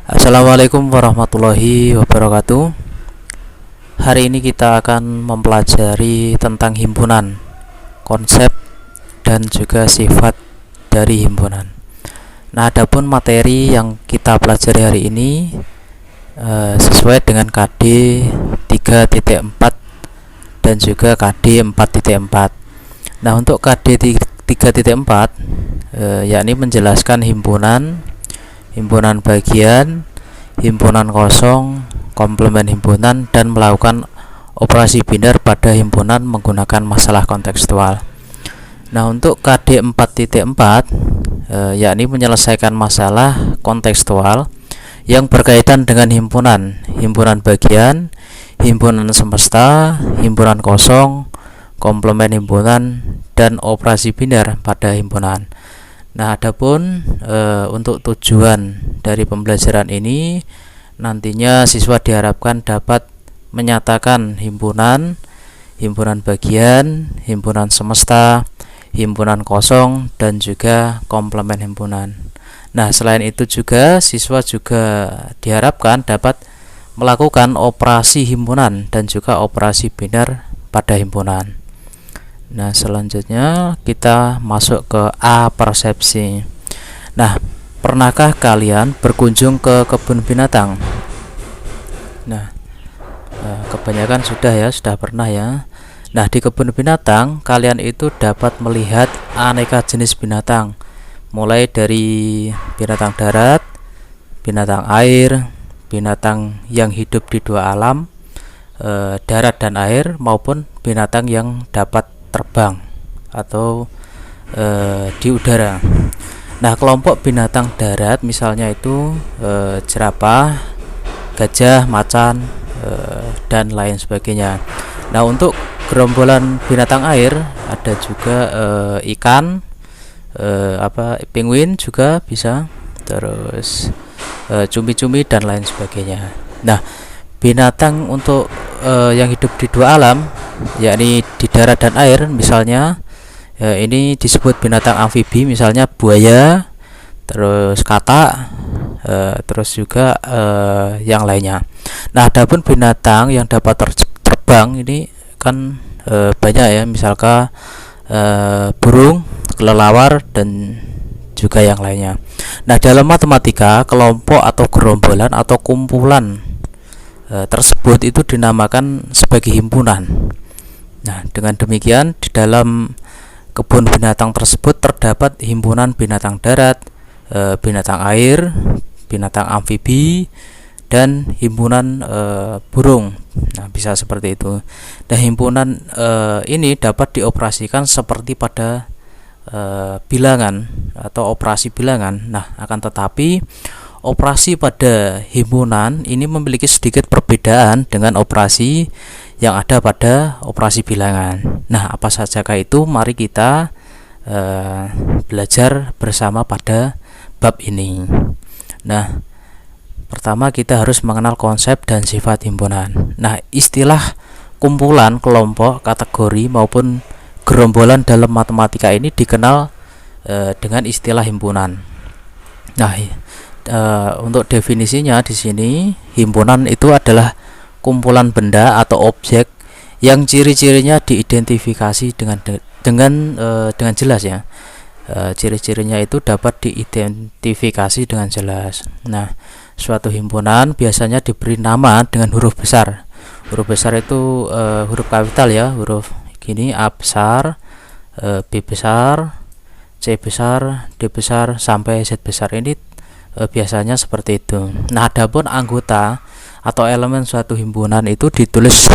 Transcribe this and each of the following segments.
Assalamualaikum warahmatullahi wabarakatuh. Hari ini kita akan mempelajari tentang himpunan, konsep dan juga sifat dari himpunan. Nah, adapun materi yang kita pelajari hari ini sesuai dengan KD 3.4 dan juga KD 4.4. Nah, untuk KD 3.4 yakni menjelaskan himpunan bagian, himpunan kosong, komplement himpunan, dan melakukan operasi binder pada himpunan menggunakan masalah kontekstual. Nah, untuk KD 4.4 yakni menyelesaikan masalah kontekstual yang berkaitan dengan himpunan bagian, himpunan semesta, himpunan kosong, komplement himpunan, dan operasi binder pada himpunan. Nah, adapun untuk tujuan dari pembelajaran ini, nantinya siswa diharapkan dapat menyatakan himpunan bagian, himpunan semesta, himpunan kosong, dan juga komplement himpunan. Nah, selain itu juga siswa juga diharapkan dapat melakukan operasi himpunan dan juga operasi binder pada himpunan. Nah, selanjutnya kita masuk ke A, persepsi. Nah, pernahkah kalian berkunjung ke kebun binatang? Nah, kebanyakan sudah pernah ya. Nah, di kebun binatang kalian itu dapat melihat aneka jenis binatang, mulai dari binatang darat, binatang air, binatang yang hidup di dua alam, darat dan air, maupun binatang yang dapat terbang atau di udara. Nah, kelompok binatang darat misalnya itu jerapah, gajah, macan, dan lain sebagainya. Nah, untuk gerombolan binatang air ada juga ikan, penguin juga bisa, terus cumi-cumi dan lain sebagainya. Nah, binatang untuk yang hidup di dua alam, yakni di darat dan air, misalnya ini disebut binatang amfibi, misalnya buaya, terus katak, terus juga yang lainnya. Nah, adapun binatang yang dapat terbang ini kan banyak ya, misalkan burung, kelelawar, dan juga yang lainnya. Nah, dalam matematika, kelompok atau gerombolan atau kumpulan tersebut itu dinamakan sebagai himpunan. Nah, dengan demikian di dalam kebun binatang tersebut terdapat himpunan binatang darat, binatang air, binatang amfibi, dan himpunan burung. Nah, bisa seperti itu. Dan himpunan ini dapat dioperasikan seperti pada bilangan atau operasi bilangan. Nah, akan tetapi operasi pada himpunan ini memiliki sedikit perbedaan dengan operasi yang ada pada operasi bilangan. Nah, apa sajakah itu? Mari kita belajar bersama pada bab ini. Nah, pertama kita harus mengenal konsep dan sifat himpunan. Nah, istilah kumpulan, kelompok, kategori maupun gerombolan dalam matematika ini dikenal dengan istilah himpunan. Nah, untuk definisinya di sini, himpunan itu adalah kumpulan benda atau objek yang ciri-cirinya diidentifikasi dengan jelas ya. Ciri-cirinya itu dapat diidentifikasi dengan jelas. Nah, suatu himpunan biasanya diberi nama dengan huruf besar. Huruf besar itu huruf kapital ya, huruf gini: A besar, B besar, C besar, D besar, sampai Z besar. Ini biasanya seperti itu. Nah, adapun anggota atau elemen suatu himpunan itu ditulis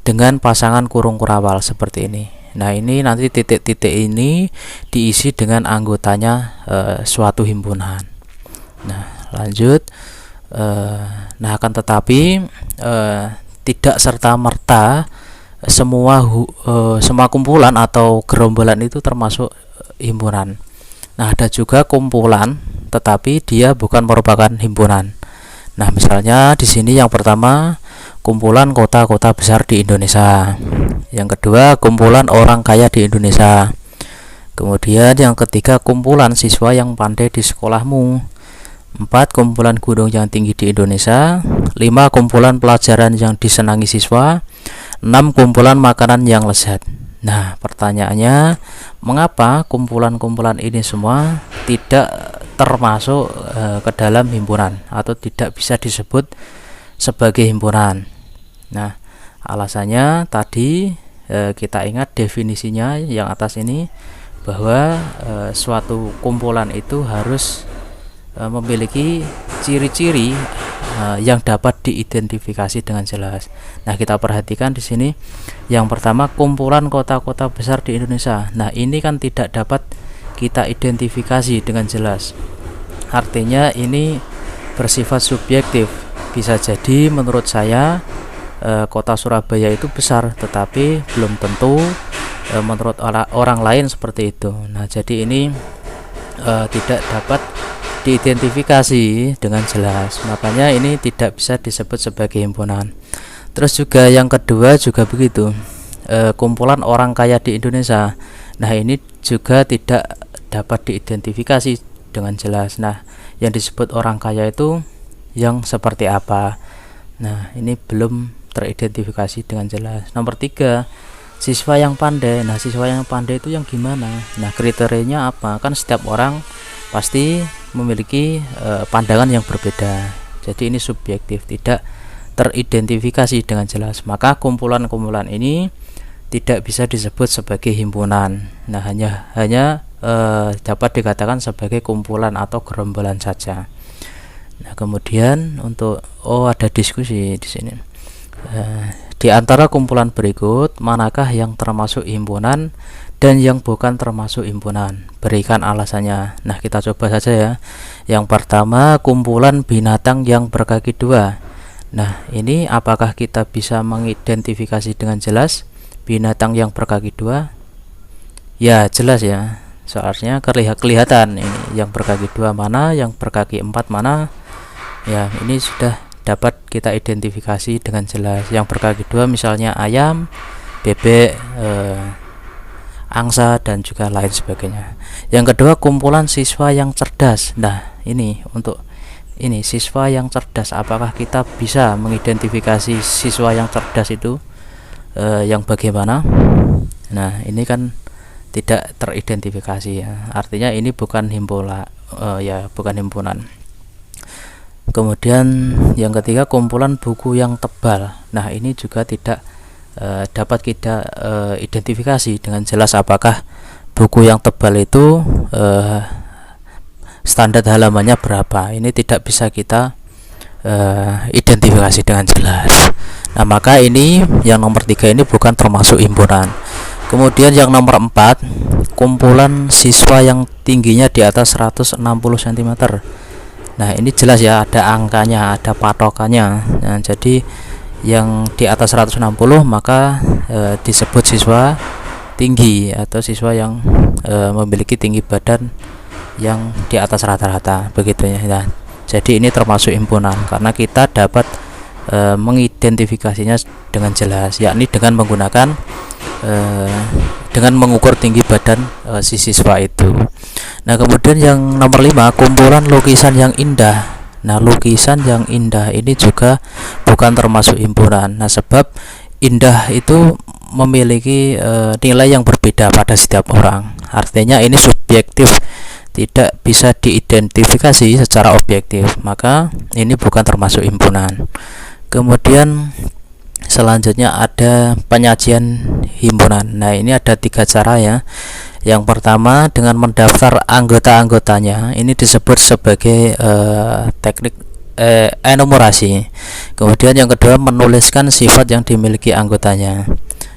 dengan pasangan kurung kurawal seperti ini. Nah, ini nanti titik-titik ini diisi dengan anggotanya suatu himpunan. Nah, lanjut. Nah, akan tetapi tidak serta-merta semua kumpulan atau gerombolan itu termasuk himpunan. Nah, ada juga kumpulan tetapi dia bukan merupakan himpunan. Nah, misalnya di sini yang pertama kumpulan kota-kota besar di Indonesia. Yang kedua kumpulan orang kaya di Indonesia. Kemudian yang ketiga kumpulan siswa yang pandai di sekolahmu. 4. Kumpulan gunung yang tinggi di Indonesia. 5. Kumpulan pelajaran yang disenangi siswa. 6. Kumpulan makanan yang lezat. Nah, pertanyaannya, mengapa kumpulan-kumpulan ini semua tidak termasuk ke dalam himpunan atau tidak bisa disebut sebagai himpunan? Nah, alasannya tadi kita ingat definisinya yang atas ini, bahwa suatu kumpulan itu harus memiliki ciri-ciri yang dapat diidentifikasi dengan jelas. Nah, kita perhatikan di sini. Yang pertama, kumpulan kota-kota besar di Indonesia. Nah, ini kan tidak dapat kita identifikasi dengan jelas. Artinya ini bersifat subjektif. Bisa jadi menurut saya kota Surabaya itu besar, tetapi belum tentu menurut orang lain seperti itu. Nah, jadi ini tidak dapat diidentifikasi dengan jelas, makanya ini tidak bisa disebut sebagai himpunan. Terus juga yang kedua juga begitu, kumpulan orang kaya di Indonesia. Nah, ini juga tidak dapat diidentifikasi dengan jelas. Nah, yang disebut orang kaya itu yang seperti apa? Nah, ini belum teridentifikasi dengan jelas. Nomor 3, siswa yang pandai. Nah, siswa yang pandai itu yang gimana? Nah, kriterianya apa? Kan setiap orang pasti memiliki pandangan yang berbeda. Jadi ini subjektif, tidak teridentifikasi dengan jelas. Maka kumpulan-kumpulan ini tidak bisa disebut sebagai himpunan. Nah, hanya dapat dikatakan sebagai kumpulan atau gerombolan saja. Nah, kemudian untuk ada diskusi di sini. Di antara kumpulan berikut, manakah yang termasuk himpunan dan yang bukan termasuk himpunan? Berikan alasannya. Nah, kita coba saja ya. Yang pertama, kumpulan binatang yang berkaki dua. Nah, ini apakah kita bisa mengidentifikasi dengan jelas binatang yang berkaki dua? Ya, jelas ya. Soalnya kelihatan ini yang berkaki dua mana, yang berkaki empat mana. Ya, ini sudah dapat kita identifikasi dengan jelas. Yang berkaki dua misalnya ayam, bebek, angsa, dan juga lain sebagainya. Yang kedua, kumpulan siswa yang cerdas. Nah, ini untuk ini siswa yang cerdas, apakah kita bisa mengidentifikasi siswa yang cerdas itu yang bagaimana? Nah, ini kan tidak teridentifikasi ya. Artinya ini bukan himpunan, bukan himpunan. Kemudian yang ketiga, kumpulan buku yang tebal. Nah, ini juga tidak dapat kita identifikasi dengan jelas apakah buku yang tebal itu standar halamannya berapa. Ini tidak bisa kita identifikasi dengan jelas. Nah, maka ini yang nomor 3 ini bukan termasuk himpunan. Kemudian yang nomor 4, kumpulan siswa yang tingginya di atas 160 cm. Nah, ini jelas ya, ada angkanya, ada patokannya. Nah, jadi yang di atas 160 maka disebut siswa tinggi atau siswa yang memiliki tinggi badan yang di atas rata-rata, begitu ya. Nah, jadi ini termasuk himpunan karena kita dapat mengidentifikasinya dengan jelas, yakni dengan menggunakan dengan mengukur tinggi badan si siswa itu. Nah, kemudian yang nomor 5, kumpulan lukisan yang indah. Nah, lukisan yang indah ini juga bukan termasuk himpunan. Nah, sebab indah itu memiliki nilai yang berbeda pada setiap orang. Artinya ini subjektif, tidak bisa diidentifikasi secara objektif. Maka ini bukan termasuk himpunan. Kemudian selanjutnya ada penyajian himpunan. Nah, ini ada 3 cara ya. Yang pertama, dengan mendaftar anggota-anggotanya. Ini disebut sebagai teknik enumerasi. Kemudian yang kedua, menuliskan sifat yang dimiliki anggotanya.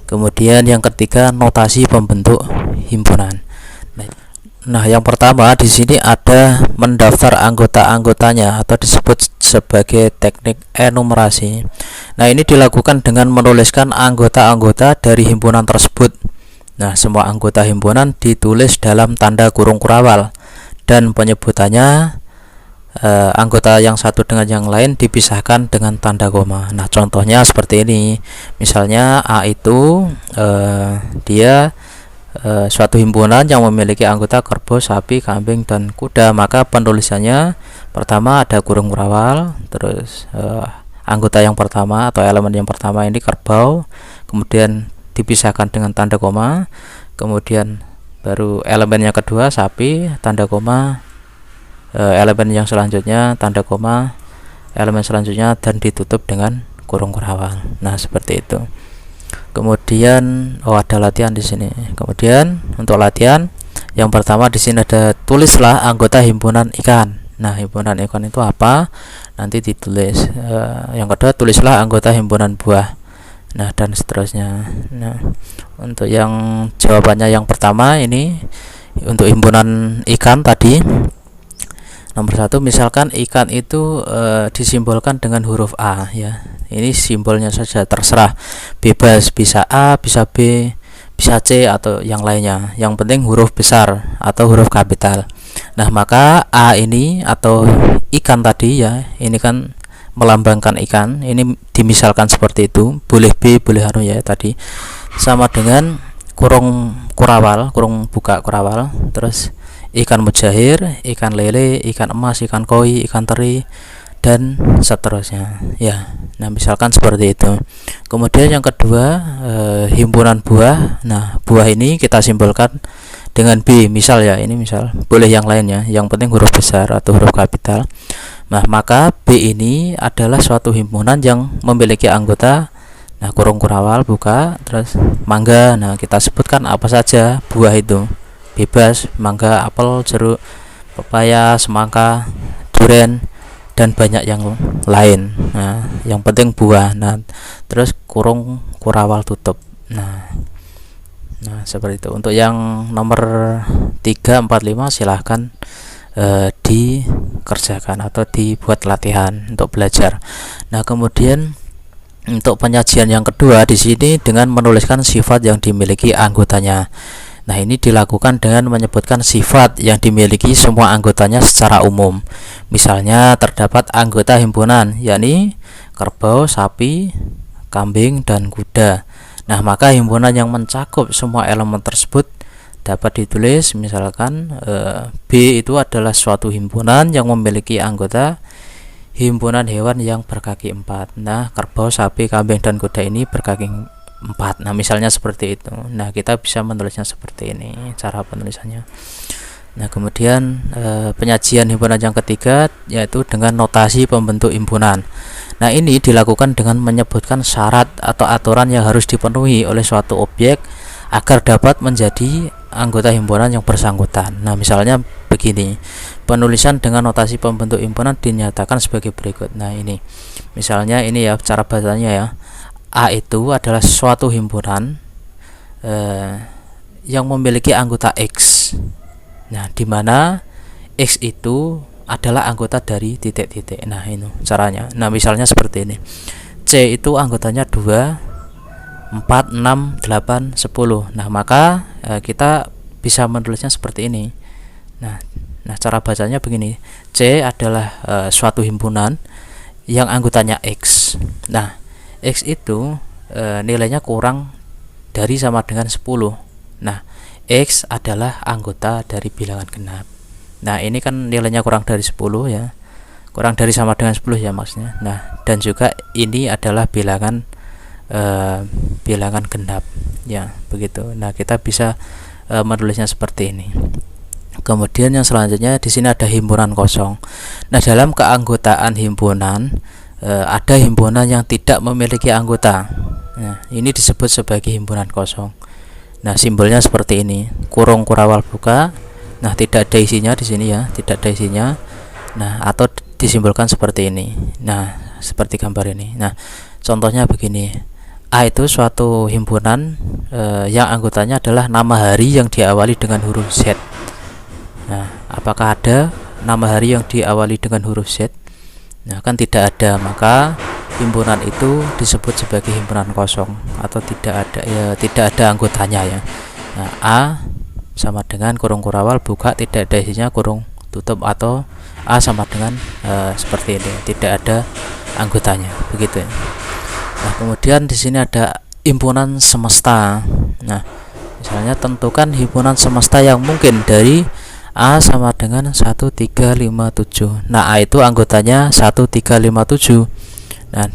Kemudian yang ketiga, notasi pembentuk himpunan. Nah, yang pertama di sini ada mendaftar anggota-anggotanya atau disebut sebagai teknik enumerasi. Nah, ini dilakukan dengan menuliskan anggota-anggota dari himpunan tersebut. Nah, semua anggota himpunan ditulis dalam tanda kurung kurawal dan penyebutannya anggota yang satu dengan yang lain dipisahkan dengan tanda koma. Nah, contohnya seperti ini. Misalnya A itu dia suatu himpunan yang memiliki anggota kerbau, sapi, kambing, dan kuda, maka penulisannya pertama ada kurung kurawal, terus anggota yang pertama atau elemen yang pertama ini kerbau, kemudian dipisahkan dengan tanda koma, kemudian baru elemen yang kedua sapi, tanda koma, elemen yang selanjutnya tanda koma, elemen selanjutnya, dan ditutup dengan kurung kurawal. Nah, seperti itu. Kemudian ada latihan di sini. Kemudian untuk latihan yang pertama di sini ada tulislah anggota himpunan ikan. Nah, himpunan ikan itu apa? Nanti ditulis. Yang kedua tulislah anggota himpunan buah. Nah, dan seterusnya. Nah, untuk yang jawabannya yang pertama ini untuk himpunan ikan tadi. Nomor 1, misalkan ikan itu disimbolkan dengan huruf A ya. Ini simbolnya saja, terserah, bebas, bisa A, bisa B, bisa C atau yang lainnya. Yang penting huruf besar atau huruf kapital. Nah, maka A ini atau ikan tadi ya, ini kan melambangkan ikan. Ini dimisalkan seperti itu. Boleh B, boleh anu ya tadi. Sama dengan kurung kurawal, kurung buka kurawal, terus ikan mujair, ikan lele, ikan emas, ikan koi, ikan teri, dan seterusnya ya. Nah, misalkan seperti itu. Kemudian yang kedua himpunan buah. Nah, buah ini kita simbolkan dengan B, misal ya, ini misal, boleh yang lainnya, yang penting huruf besar atau huruf kapital. Nah, maka B ini adalah suatu himpunan yang memiliki anggota, nah, kurung kurawal buka, terus mangga. Nah, kita sebutkan apa saja buah itu, bebas, mangga, apel, jeruk, pepaya, semangka, durian, dan banyak yang lain. Nah, yang penting buah. Nah, terus kurung kurawal tutup. Nah, seperti itu. Untuk yang nomor 3, 4, 5 silahkan dikerjakan atau dibuat latihan untuk belajar. Nah, kemudian untuk penyajian yang kedua di sini dengan menuliskan sifat yang dimiliki anggotanya. Nah, ini dilakukan dengan menyebutkan sifat yang dimiliki semua anggotanya secara umum. Misalnya terdapat anggota himpunan, yakni kerbau, sapi, kambing, dan kuda. Nah, maka himpunan yang mencakup semua elemen tersebut dapat ditulis misalkan B itu adalah suatu himpunan yang memiliki anggota himpunan hewan yang berkaki 4. Nah, kerbau, sapi, kambing, dan kuda ini berkaki 4. Nah, misalnya seperti itu. Nah, kita bisa menulisnya seperti ini cara penulisannya. Nah, kemudian penyajian himpunan yang ketiga yaitu dengan notasi pembentuk himpunan. Nah, ini dilakukan dengan menyebutkan syarat atau aturan yang harus dipenuhi oleh suatu objek agar dapat menjadi anggota himpunan yang bersangkutan. Nah, misalnya begini. Penulisan dengan notasi pembentuk himpunan dinyatakan sebagai berikut. Nah, ini. Misalnya ini ya cara bacanya ya. A itu adalah suatu himpunan yang memiliki anggota X. Nah, di mana X itu adalah anggota dari titik-titik. Nah, ini caranya. Nah, misalnya seperti ini. C itu anggotanya 2, 4, 6, 8, 10. Nah, maka kita bisa menulisnya seperti ini. Nah, cara bacanya begini. C adalah suatu himpunan yang anggotanya X. Nah, X itu nilainya kurang dari sama dengan 10. Nah, X adalah anggota dari bilangan genap. Nah, ini kan nilainya kurang dari 10 ya. Kurang dari sama dengan 10 ya maksudnya. Nah, dan juga ini adalah bilangan genap ya, begitu. Nah, kita bisa menulisnya seperti ini. Kemudian yang selanjutnya di sini ada himpunan kosong. Nah, dalam keanggotaan himpunan ada himpunan yang tidak memiliki anggota. Nah, ini disebut sebagai himpunan kosong. Nah, simbolnya seperti ini. Kurung kurawal buka. Nah, tidak ada isinya di sini ya, tidak ada isinya. Nah, atau disimbolkan seperti ini. Nah, seperti gambar ini. Nah, contohnya begini. A itu suatu himpunan yang anggotanya adalah nama hari yang diawali dengan huruf Z. Nah, apakah ada nama hari yang diawali dengan huruf Z? Nah, kan tidak ada, maka himpunan itu disebut sebagai himpunan kosong atau tidak ada ya, tidak ada anggotanya ya. Nah, A sama dengan kurung kurawal buka, tidak ada isinya, kurung tutup, atau A sama dengan seperti ini, tidak ada anggotanya, begitu ya. Nah, kemudian di sini ada himpunan semesta. Nah, Misalnya tentukan himpunan semesta yang mungkin dari A sama dengan 1357. Nah, A itu anggotanya 1357. Nah,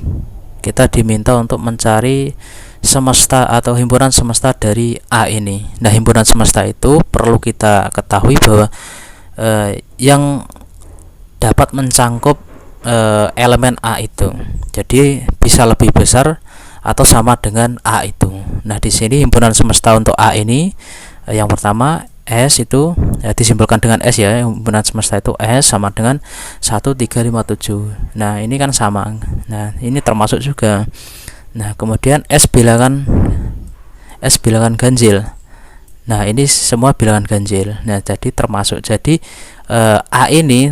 kita diminta untuk mencari semesta atau himpunan semesta dari A ini. Nah, himpunan semesta itu perlu kita ketahui bahwa yang dapat mencangkup elemen A itu, jadi bisa lebih besar atau sama dengan A itu. Nah, di sini himpunan semesta untuk A ini yang pertama S itu disimpulkan dengan S ya, himpunan semesta itu S sama dengan 1357. Nah, ini kan sama. Nah, ini termasuk juga. Nah, kemudian S bilangan ganjil. Nah, ini semua bilangan ganjil. Nah, jadi termasuk. Jadi A ini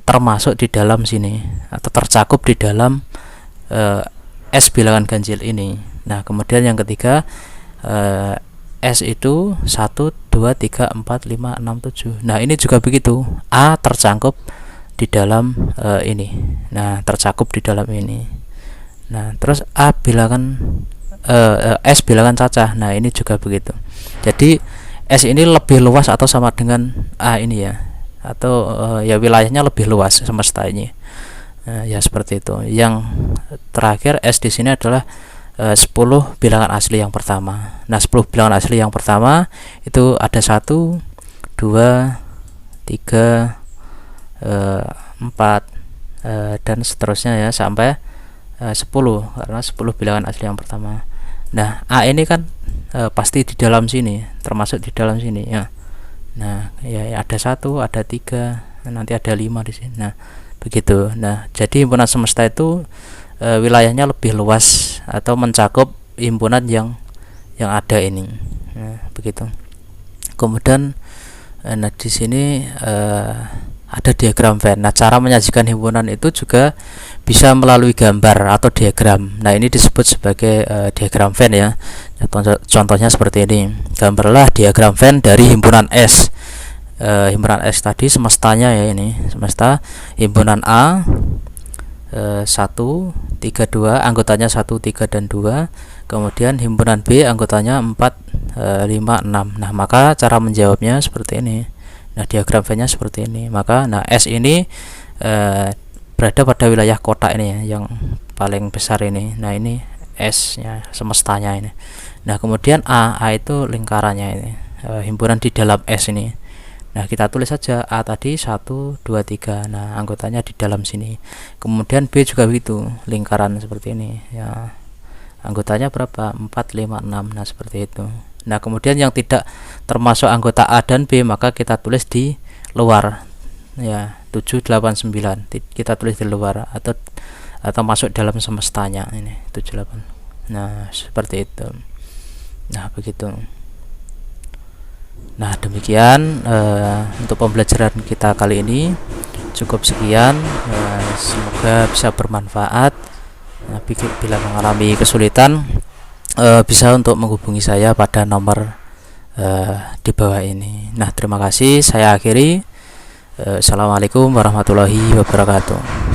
termasuk di dalam sini atau tercakup di dalam S bilangan ganjil ini. Nah, kemudian yang ketiga S itu 1, 2, 3, 4, 5, 6, 7. Nah, ini juga begitu. A tercakup di dalam ini. Nah, tercakup di dalam ini. Nah, terus A bilangan S bilangan cacah. Nah, ini juga begitu. Jadi S ini lebih luas atau sama dengan A ini ya. Atau ya wilayahnya lebih luas semesta ini. Ya seperti itu. Yang terakhir S di sini adalah 10 bilangan asli yang pertama. Nah, 10 bilangan asli yang pertama itu ada 1, 2, 3, 4 dan seterusnya ya sampai 10, karena 10 bilangan asli yang pertama. Nah, A ini kan pasti di dalam sini, termasuk di dalam sini ya. Nah, ya ada 1, ada 3, nanti ada 5 di sini. Nah, begitu. Nah, jadi himpunan semesta itu wilayahnya lebih luas atau mencakup himpunan yang ada ini. Nah, begitu. Kemudian nah di sini ada diagram Venn. Nah, cara menyajikan himpunan itu juga bisa melalui gambar atau diagram. Nah, ini disebut sebagai diagram Venn ya. Contohnya seperti ini. Gambarlah diagram Venn dari himpunan S. Himpunan S tadi semestanya ya, ini semesta himpunan A 1, 3, 2, anggotanya 1, 3, dan 2. Kemudian himpunan B anggotanya 4, 5, 6. Nah, maka cara menjawabnya seperti ini. Nah, diagram Venn-nya seperti ini. Maka nah S ini berada pada wilayah kotak ini ya, yang paling besar ini. Nah, ini S-nya, semestanya ini. Nah, kemudian A itu lingkarannya ini, himpunan di dalam S ini. Nah, kita tulis saja A tadi 1, 2, 3. Nah, anggotanya di dalam sini. Kemudian B juga begitu, lingkaran seperti ini ya. Anggotanya berapa? 4, 5, 6. Nah, seperti itu. Nah, kemudian yang tidak termasuk anggota A dan B maka kita tulis di luar ya, 7, 8, 9. Kita tulis di luar atau masuk dalam semestanya ini 7, 8. Nah, seperti itu. Nah, begitu. Nah, demikian untuk pembelajaran kita kali ini. Cukup sekian. Semoga bisa bermanfaat. Nah, bila mengalami kesulitan bisa untuk menghubungi saya pada nomor di bawah ini. Nah, terima kasih. Saya akhiri. Assalamualaikum warahmatullahi wabarakatuh.